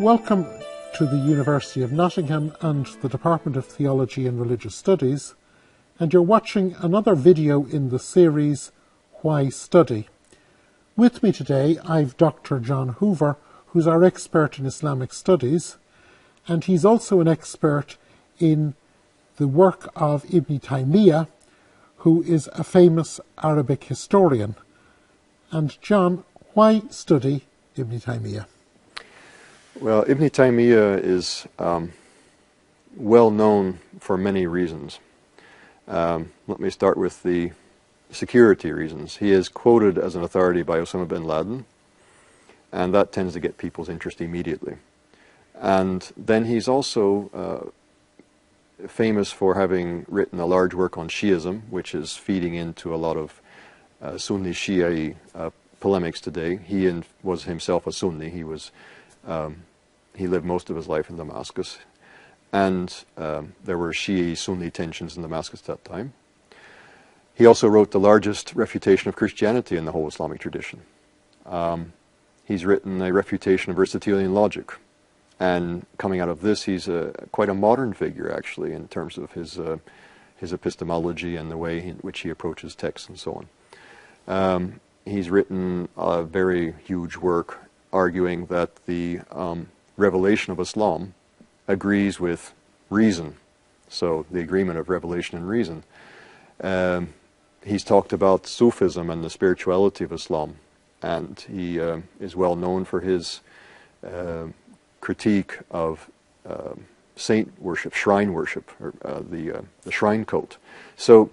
Welcome to the University of Nottingham and the Department of Theology and Religious Studies, and you're watching another video in the series Why Study? With me today I've Dr. John Hoover, who's our expert in Islamic studies, and he's also an expert in the work of Ibn Taymiyyah, who is a famous Arabic historian. And John, why study Ibn Taymiyyah? Well, Ibn Taymiyyah is well known for many reasons. Let me start with the security reasons. He is quoted as an authority by Osama bin Laden, and that tends to get people's interest immediately. And then he's also famous for having written a large work on Shiism, which is feeding into a lot of Sunni Shia polemics today. He was himself a Sunni. He lived most of his life in Damascus, and there were Shia-Sunni tensions in Damascus at that time. He also wrote the largest refutation of Christianity in the whole Islamic tradition. He's written a refutation of Aristotelian logic, and coming out of this, he's quite a modern figure, actually, in terms of his epistemology and the way in which he approaches texts and so on. He's written a very huge work arguing that the revelation of Islam agrees with reason, so the agreement of revelation and reason. He's talked about Sufism and the spirituality of Islam, and he is well known for his critique of saint worship, shrine worship, or the shrine cult. So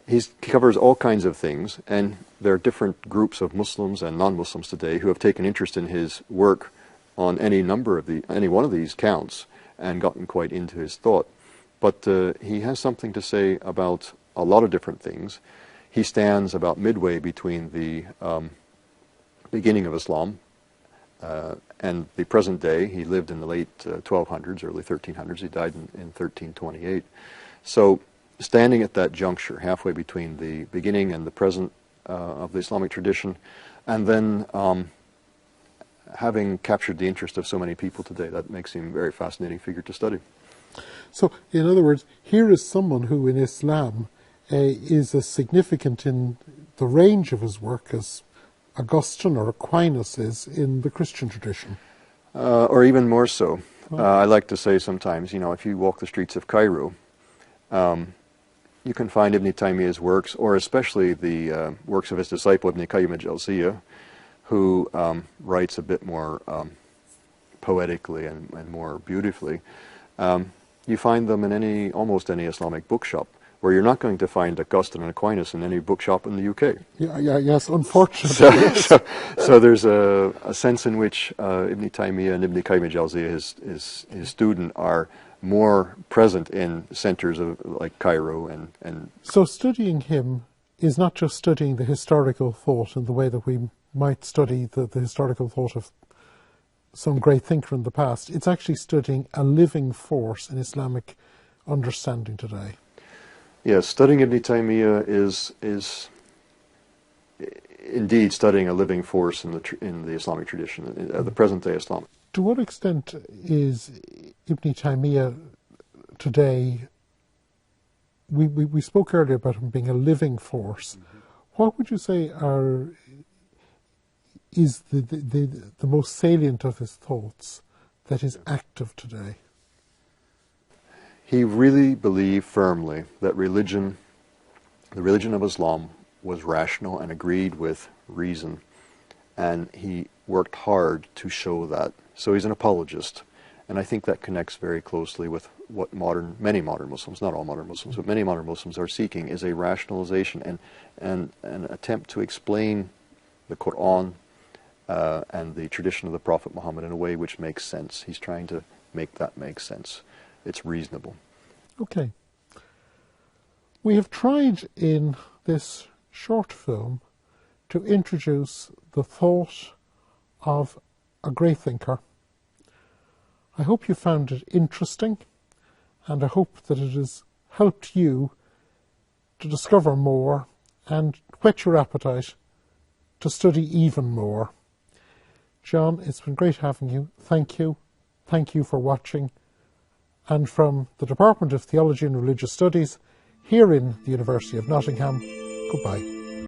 he covers all kinds of things, and there are different groups of Muslims and non-Muslims today who have taken interest in his work on any one of these counts and gotten quite into his thought. But he has something to say about a lot of different things. He stands about midway between the beginning of Islam and the present day. He lived in the late 1200s, early 1300s. He died in 1328. So standing at that juncture, halfway between the beginning and the present of the Islamic tradition, and then having captured the interest of so many people today, that makes him a very fascinating figure to study. So, in other words, here is someone who in Islam is as significant in the range of his work as Augustine or Aquinas is in the Christian tradition. Or even more so. I like to say sometimes, if you walk the streets of Cairo, you can find Ibn Taymiyyah's works, or especially the works of his disciple Ibn Qayyim al-Jawziyah, who writes a bit more poetically and more beautifully. You find them in almost any Islamic bookshop, where you're not going to find Augustine and Aquinas in any bookshop in the UK. Yes, unfortunately. So there's a sense in which Ibn Taymiyyah and Ibn Qayyim al-Jawziyah, his student, are more present in centers like Cairo and. So studying him is not just studying the historical thought in the way that we might study the historical thought of some great thinker in the past. It's actually studying a living force in Islamic understanding today. Yes, studying Ibn Taymiyyah is indeed studying a living force in the Islamic tradition, the present-day Islam. To what extent is Ibn Taymiyyah today? We spoke earlier about him being a living force. Mm-hmm. What would you say is the most salient of his thoughts that is active today? He really believed firmly that the religion of Islam, was rational and agreed with reason, and he worked hard to show that. So he's an apologist, and I think that connects very closely with what many modern Muslims, not all modern Muslims, but many modern Muslims are seeking, is a rationalization and an attempt to explain the Quran and the tradition of the Prophet Muhammad in a way which makes sense. He's trying to make that make sense. It's reasonable. Okay. We have tried in this short film to introduce the thought of a great thinker. I hope you found it interesting, and I hope that it has helped you to discover more and whet your appetite to study even more. John, it's been great having you. Thank you. thank you for watching. And from the Department of Theology and Religious Studies here in the University of Nottingham, goodbye.